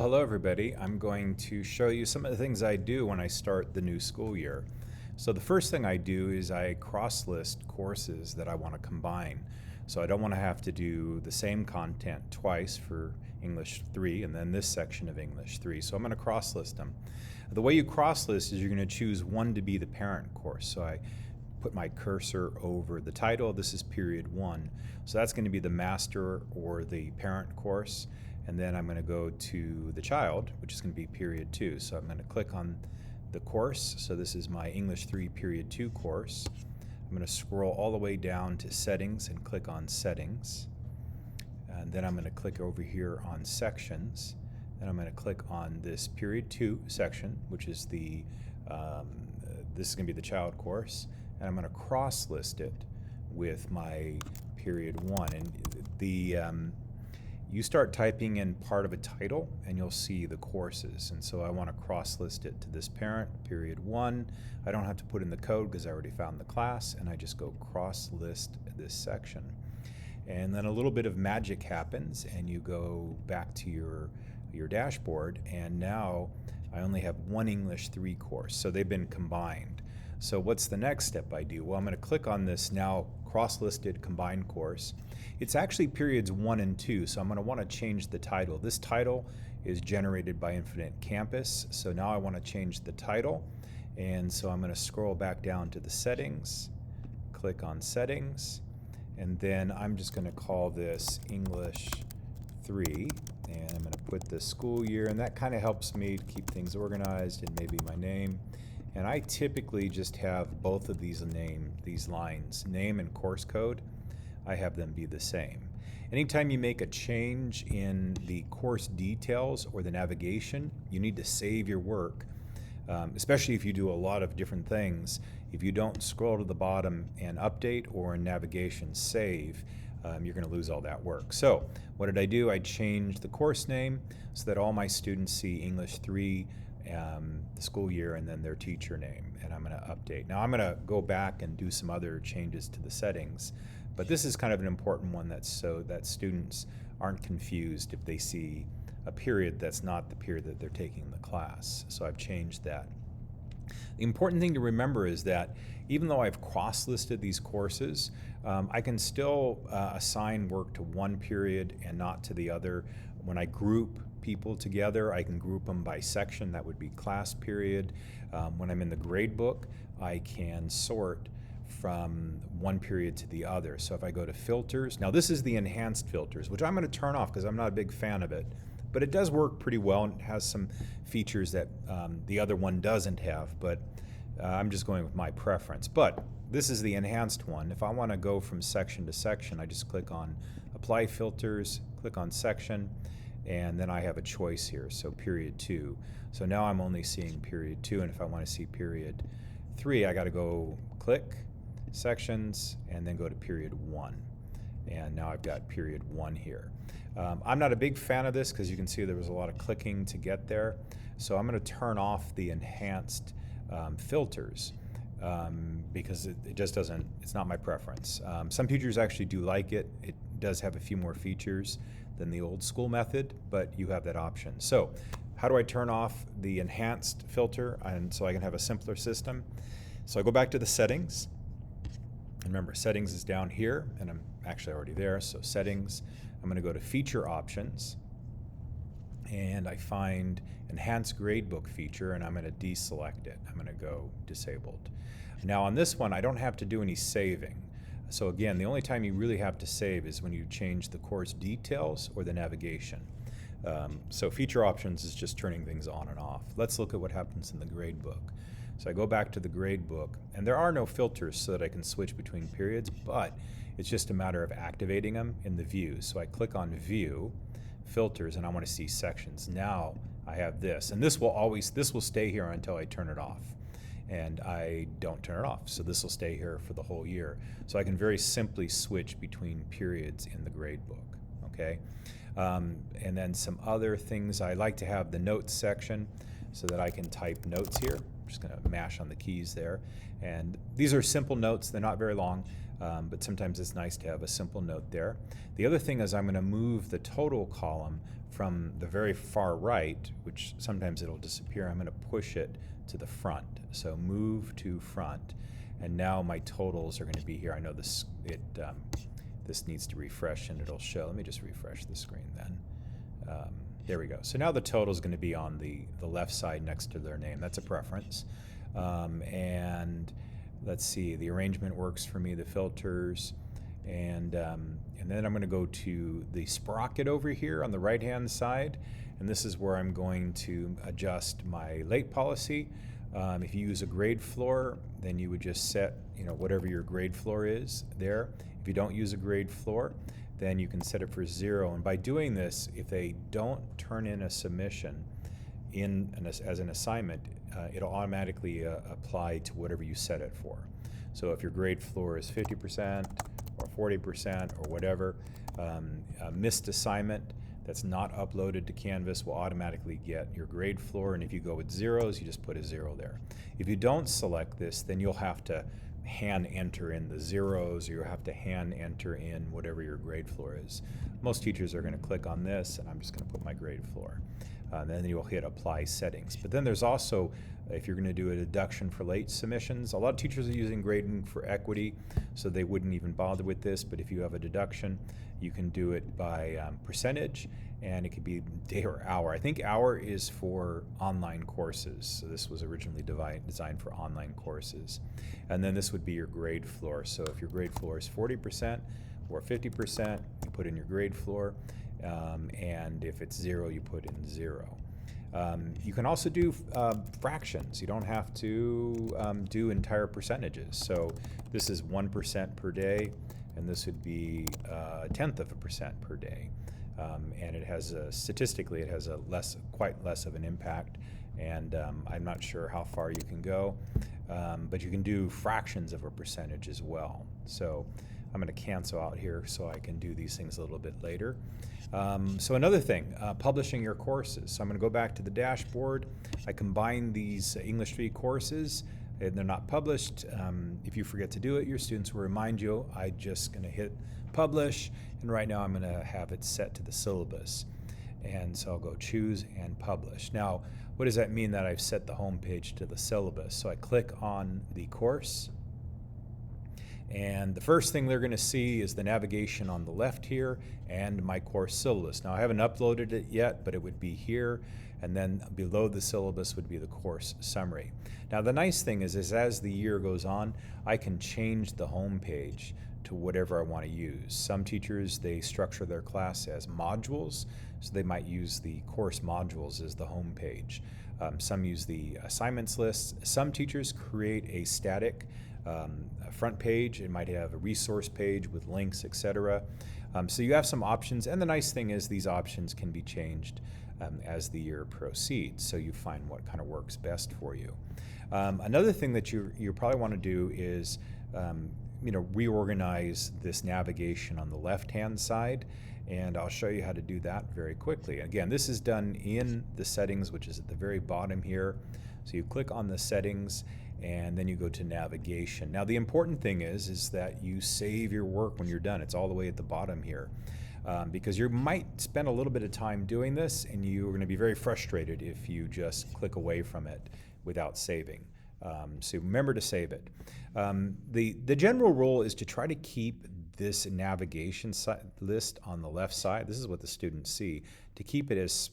Hello everybody, I'm going to show you some of the things I do when I start the new school year. So the first thing I do is I cross-list courses that I want to combine. So I don't want to have to do the same content twice for English 3 and then this section of English 3. So I'm going to cross-list them. The way you cross-list is you're going to choose one to be the parent course. So I put my cursor over the title. This is period 1. So that's going to be the master or the parent course. And then I'm going to go to the child, which is going to be period 2. So I'm going to click on the course. So this is my English 3 period 2 course. I'm going to scroll all the way down to settings and click on settings. And then I'm going to click over here on sections. And I'm going to click on this period 2 section, which is the, this is going to be the child course. And I'm going to cross list it with my period 1. And the you start typing in part of a title and you'll see the courses. And so I want to cross list it to this parent, period 1. I don't have to put in the code because I already found the class, and I just go cross list this section. And then a little bit of magic happens and you go back to your dashboard, and now I only have one English 3 course. So they've been combined. So what's the next step I do? Well, I'm going to click on this now cross-listed combined course. It's actually periods 1 and 2, so I'm going to want to change the title. This title is generated by Infinite Campus, so now I want to change the title. And so I'm going to scroll back down to the settings, click on settings, and then I'm just going to call this English 3, and I'm going to put the school year, and that kind of helps me to keep things organized, and maybe my name. And I typically just have both of these lines, name and course code, I have them be the same. Anytime you make a change in the course details or the navigation, you need to save your work, especially if you do a lot of different things. If you don't scroll to the bottom and update, or in navigation save, you're going to lose all that work. So what did I do? I changed the course name so that all my students see English 3 the school year and then their teacher name, and I'm going to update. Now I'm going to go back and do some other changes to the settings, but this is kind of an important one, that's so that students aren't confused if they see a period that's not the period that they're taking the class. So I've changed that. The important thing to remember is that even though I've cross-listed these courses, I can still assign work to one period and not to the other. When I group people together, I can group them by section. That would be class period. When I'm in the grade book, I can sort from one period to the other. So if I go to filters, now this is the enhanced filters, which I'm going to turn off because I'm not a big fan of it, but it does work pretty well and it has some features that the other one doesn't have, but I'm just going with my preference. But this is the enhanced one. If I want to go from section to section, I just click on apply filters, click on section, and then I have a choice here, so period 2. So now I'm only seeing period 2, and if I want to see period 3, I got to go click sections and then go to period 1. And now I've got period 1 here. I'm not a big fan of this because you can see there was a lot of clicking to get there. So I'm going to turn off the enhanced filters because it just doesn't, it's not my preference. Some teachers actually do like it. It does have a few more features than the old school method, but you have that option. So how do I turn off the enhanced filter and so I can have a simpler system? So I go back to the settings. Remember, settings is down here, and I'm actually already there, so settings. I'm going to go to feature options, and I find enhanced gradebook feature, and I'm going to deselect it. I'm going to go disabled. Now on this one, I don't have to do any saving. So again, the only time you really have to save is when you change the course details or the navigation. So feature options is just turning things on and off. Let's look at what happens in the gradebook. So I go back to the gradebook, and there are no filters so that I can switch between periods, but it's just a matter of activating them in the views. So I click on view, filters, and I want to see sections. Now I have this, and this will stay here until I turn it off. And I don't turn it off, so this will stay here for the whole year. So I can very simply switch between periods in the gradebook, okay? And then some other things, I like to have the notes section so that I can type notes here. I'm just gonna mash on the keys there. And these are simple notes, they're not very long. but sometimes it's nice to have a simple note there. The other thing is I'm going to move the total column from the very far right, which sometimes it'll disappear. I'm going to push it to the front. So move to front, and now my totals are going to be here. I know this this needs to refresh and it'll show. Let me just refresh the screen then. There we go. So now the total is going to be on the left side next to their name. That's a preference. And let's see, the arrangement works for me, the filters, and then I'm going to go to the sprocket over here on the right-hand side, and this is where I'm going to adjust my late policy. If you use a grade floor, then you would just set, whatever your grade floor is there. If you don't use a grade floor, then you can set it for 0. And by doing this, if they don't turn in a submission as an assignment, it'll automatically apply to whatever you set it for. So if your grade floor is 50% or 40% or whatever, a missed assignment that's not uploaded to Canvas will automatically get your grade floor, and if you go with zeros, you just put a 0 there. If you don't select this, then you'll have to hand enter in the zeros, or you'll have to hand enter in whatever your grade floor is. Most teachers are going to click on this, and I'm just going to put my grade floor. Then you'll hit apply settings. But then there's also, if you're going to do a deduction for late submissions, a lot of teachers are using grading for equity, so they wouldn't even bother with this. But if you have a deduction, you can do it by percentage, and it could be day or hour. I think hour is for online courses, so this was originally designed for online courses. And then this would be your grade floor. So if your grade floor is 40% or 50%, you put in your grade floor. And if it's 0, you put in 0. You can also do fractions. You don't have to do entire percentages. So this is 1% per day, and this would be 0.1% per day. And it has statistically, it has quite less of an impact. And I'm not sure how far you can go, but you can do fractions of a percentage as well. So I'm going to cancel out here so I can do these things a little bit later. So another thing, publishing your courses. So I'm going to go back to the dashboard. I combine these English 3 courses, and they're not published. If you forget to do it, your students will remind you. I'm just going to hit publish, and right now I'm going to have it set to the syllabus. And so I'll go choose and publish. Now, what does that mean that I've set the home page to the syllabus? So I click on the course, and the first thing they're going to see is the navigation on the left here and my course syllabus. Now I haven't uploaded it yet, but it would be here, and then below the syllabus would be the course summary. Now the nice thing is as the year goes on, I can change the home page to whatever I want to use. Some teachers, they structure their class as modules, so they might use the course modules as the home page. Some use the assignments list. Some teachers create a static front page. It might have a resource page with links, etc. So you have some options, and the nice thing is these options can be changed as the year proceeds, so you find what kind of works best for you. Another thing that you probably want to do is reorganize this navigation on the left-hand side, and I'll show you how to do that very quickly. Again, this is done in the settings, which is at the very bottom here. So you click on the settings, and then you go to navigation. Now the important thing is that you save your work when you're done. It's all the way at the bottom here, because you might spend a little bit of time doing this, and you're going to be very frustrated if you just click away from it without saving. So remember to save it. The general rule is to try to keep this navigation list on the left side. This is what the students see, to keep it as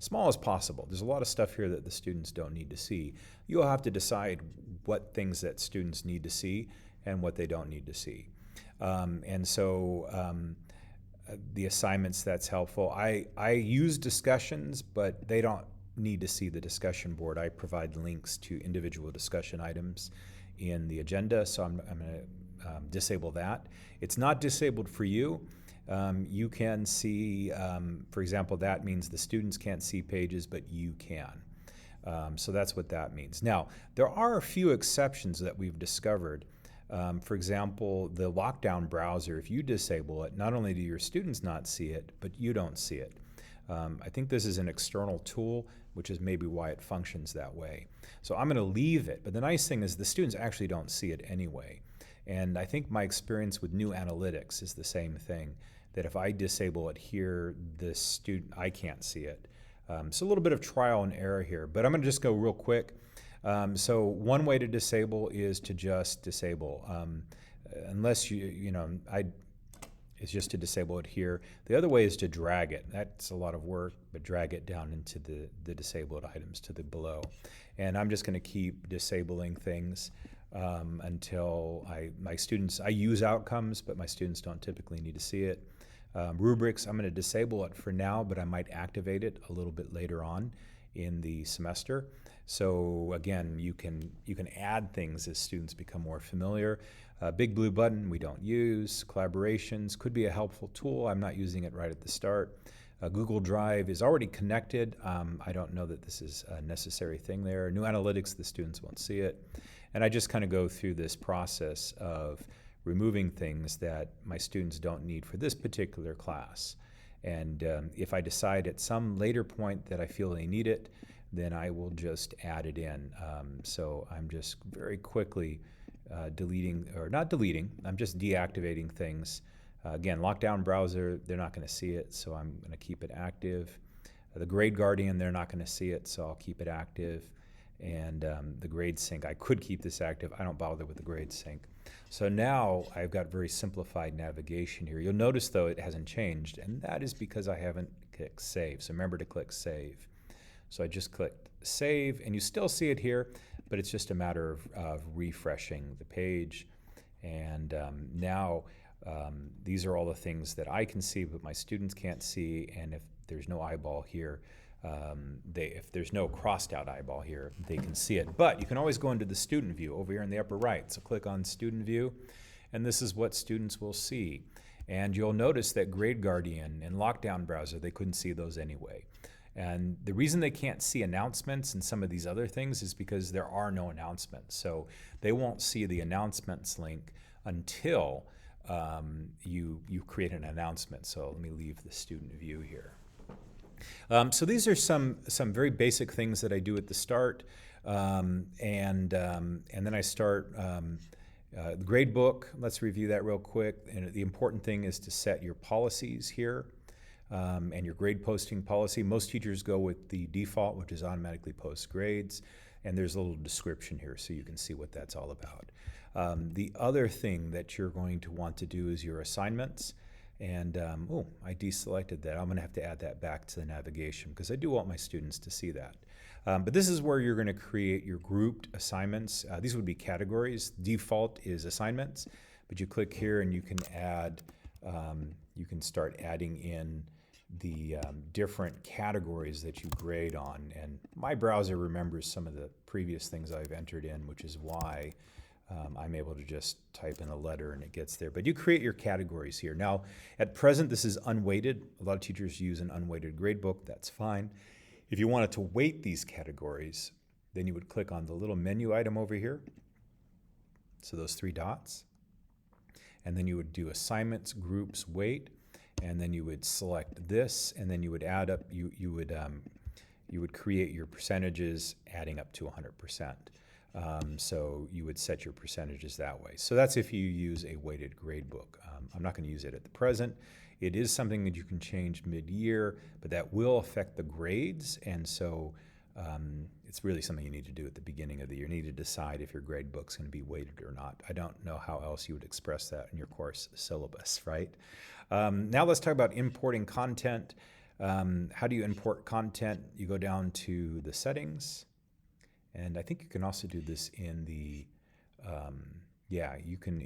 small as possible. There's a lot of stuff here that the students don't need to see. You'll have to decide what things that students need to see and what they don't need to see. And so the assignments, that's helpful. I use discussions, but they don't need to see the discussion board. I provide links to individual discussion items in the agenda, so I'm going to disable that. It's not disabled for you. You can see, for example, that means the students can't see pages, but you can. So that's what that means. Now, there are a few exceptions that we've discovered. For example, the lockdown browser, if you disable it, not only do your students not see it, but you don't see it. I think this is an external tool, which is maybe why it functions that way. So I'm going to leave it, but the nice thing is the students actually don't see it anyway. And I think my experience with new analytics is the same thing, that if I disable it here, the student, I can't see it. So a little bit of trial and error here, but I'm gonna just go real quick. So one way to disable is to just disable. Unless it's just to disable it here. The other way is to drag it. That's a lot of work, but drag it down into the disabled items to the below. And I'm just gonna keep disabling things until I use outcomes, but my students don't typically need to see it. Rubrics, I'm gonna disable it for now, but I might activate it a little bit later on in the semester. So again, you can add things as students become more familiar. Big blue button we don't use. Collaborations could be a helpful tool. I'm not using it right at the start. Google Drive is already connected. I don't know that this is a necessary thing there. New analytics, the students won't see it. And I just kind of go through this process of removing things that my students don't need for this particular class. And if I decide at some later point that I feel they need it, then I will just add it in. So I'm just very quickly deleting, or not deleting, I'm just deactivating things. Again, lockdown browser, they're not going to see it, so I'm going to keep it active. The Grade Guardian, they're not going to see it, so I'll keep it active. And the grade sync, I could keep this active. I don't bother with the grade sync. So now I've got very simplified navigation here. You'll notice though it hasn't changed, and that is because I haven't clicked save. So remember to click save. So I just clicked save, and you still see it here, but it's just a matter of refreshing the page. And now these are all the things that I can see, but my students can't see. And if there's no eyeball here, if there's no crossed out eyeball here, they can see it. But you can always go into the student view over here in the upper right. So click on student view, and this is what students will see. And you'll notice that Grade Guardian and Lockdown Browser, they couldn't see those anyway. And the reason they can't see announcements and some of these other things is because there are no announcements. So they won't see the announcements link until you create an announcement. So let me leave the student view here. So these are some very basic things that I do at the start, and then I start the grade book. Let's review that real quick. And the important thing is to set your policies here and your grade posting policy. Most teachers go with the default, which is automatically post grades, and there's a little description here so you can see what that's all about. The other thing that you're going to want to do is your assignments. And, I deselected that. I'm going to have to add that back to the navigation because I do want my students to see that. But this is where you're going to create your grouped assignments. These would be categories. Default is assignments, but you click here and you can add, you can start adding in the different categories that you grade on. And my browser remembers some of the previous things I've entered in, which is why I'm able to just type in a letter and it gets there. But you create your categories here. Now, at present, this is unweighted. A lot of teachers use an unweighted gradebook. That's fine. If you wanted to weight these categories, then you would click on the little menu item over here. So those three dots. And then you would do assignments, groups, weight. And then you would select this, and then you would add up, you would create your percentages adding up to 100%. So you would set your percentages that way. So that's if you use a weighted gradebook. I'm not going to use it at the present. It is something that you can change mid-year, but that will affect the grades, and so it's really something you need to do at the beginning of the year. You need to decide if your gradebook's going to be weighted or not. I don't know how else you would express that in your course syllabus, right? Now let's talk about importing content. How do you import content? You go down to the settings. And I think you can also do this in the, you can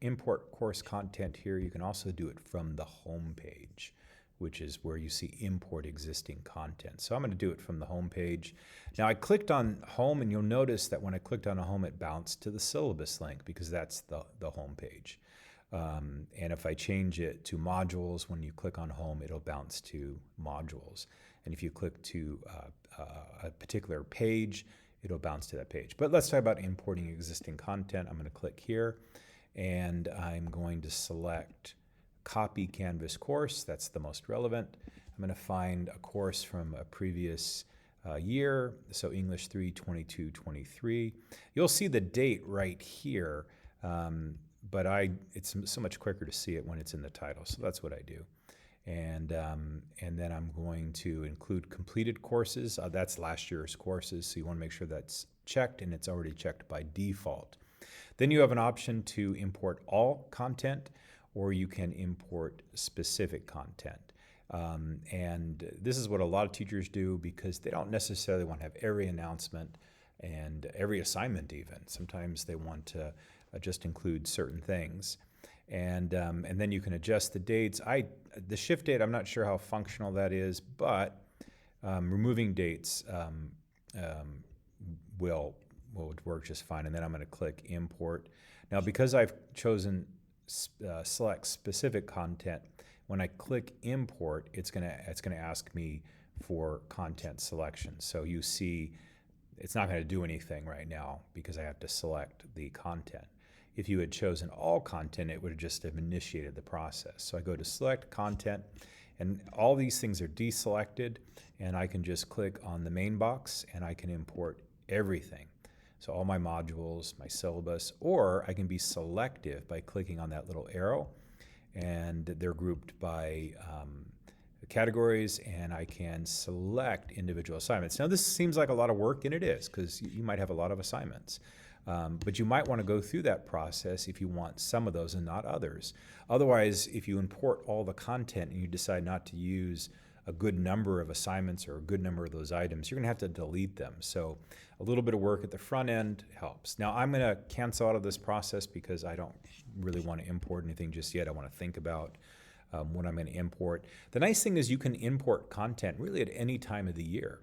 import course content here. You can also do it from the home page, which is where you see import existing content. So I'm going to do it from the home page. Now I clicked on home, and you'll notice that when I clicked on a home, it bounced to the syllabus link because that's the home page. And if I change it to modules, when you click on home, it'll bounce to modules. And if you click to a particular page, it'll bounce to that page. But let's talk about importing existing content. I'm going to click here, and I'm going to select copy Canvas course. That's the most relevant. I'm going to find a course from a previous year, so English 3, 22, 23. You'll see the date right here. But it's so much quicker to see it when it's in the title. So that's what I do. And then I'm going to include completed courses. That's last year's courses, so you want to make sure that's checked, and it's already checked by default. Then you have an option to import all content, or you can import specific content. And this is what a lot of teachers do because they don't necessarily want to have every announcement and every assignment even. Sometimes they want to just include certain things. And then you can adjust the dates. The shift date, I'm not sure how functional that is, but removing dates will work just fine. And then I'm going to click import. Now, because I've chosen select specific content, when I click import, it's going to ask me for content selection. So you see, it's not going to do anything right now because I have to select the content. If you had chosen all content, it would just have initiated the process. So I go to select content, and all these things are deselected, and I can just click on the main box and I can import everything. So all my modules, my syllabus, or I can be selective by clicking on that little arrow, and they're grouped by categories, and I can select individual assignments. Now this seems like a lot of work, and it is, because you might have a lot of assignments. But you might want to go through that process if you want some of those and not others. Otherwise, if you import all the content and you decide not to use a good number of assignments or a good number of those items, you're going to have to delete them. So a little bit of work at the front end helps. Now I'm going to cancel out of this process because I don't really want to import anything just yet. I want to think about what I'm going to import. The nice thing is you can import content really at any time of the year.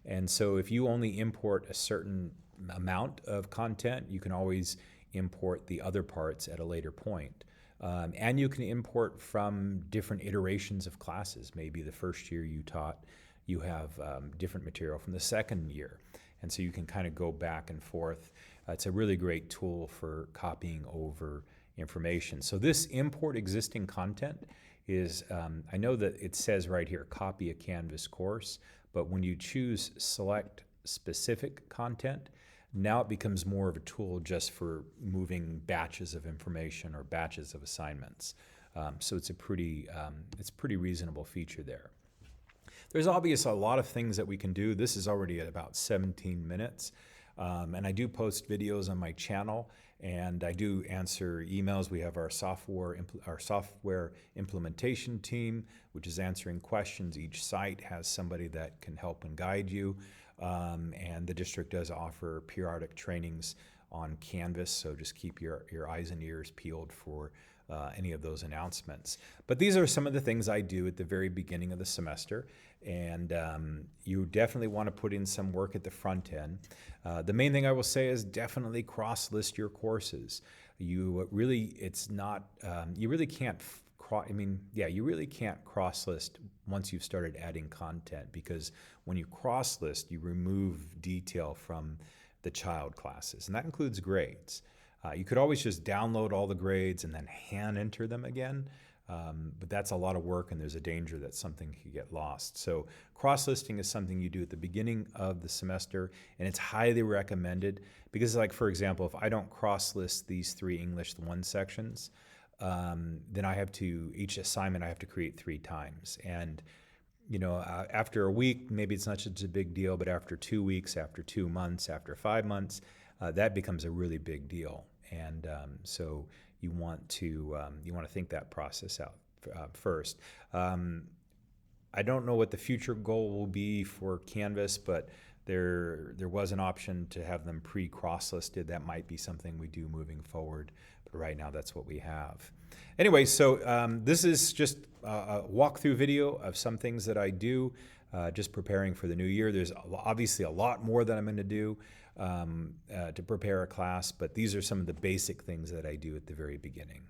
And so if you only import a certain amount of content, you can always import the other parts at a later point. And you can import from different iterations of classes. Maybe the first year you taught, you have different material from the second year. And so you can kind of go back and forth. It's a really great tool for copying over information. So this import existing content is, I know that it says right here, copy a Canvas course, but when you choose select specific content, now it becomes more of a tool just for moving batches of information or batches of assignments. So it's a pretty reasonable feature there. There's obviously a lot of things that we can do. This is already at about 17 minutes. And I do post videos on my channel, and I do answer emails. We have our software implementation team, which is answering questions. Each site has somebody that can help and guide you. And the district does offer periodic trainings on Canvas, so just keep your eyes and ears peeled for any of those announcements. But these are some of the things I do at the very beginning of the semester, and you definitely want to put in some work at the front end. The main thing I will say is definitely cross-list your courses. You really can't cross-list once you've started adding content, because when you cross-list, you remove detail from the child classes, and that includes grades. You could always just download all the grades and then hand enter them again, but that's a lot of work, and there's a danger that something could get lost. So cross-listing is something you do at the beginning of the semester, and it's highly recommended because, like, for example, if I don't cross-list these 3 English 1 sections, then each assignment I have to create 3 times. And, after a week, maybe it's not such a big deal, but after 2 weeks, after 2 months, after 5 months, that becomes a really big deal. And so you want to think that process out first. I don't know what the future goal will be for Canvas, but there was an option to have them pre-cross-listed. That might be something we do moving forward, but right now that's what we have. Anyway, so this is just a walkthrough video of some things that I do, just preparing for the new year. There's obviously a lot more that I'm going to do to prepare a class, but these are some of the basic things that I do at the very beginning.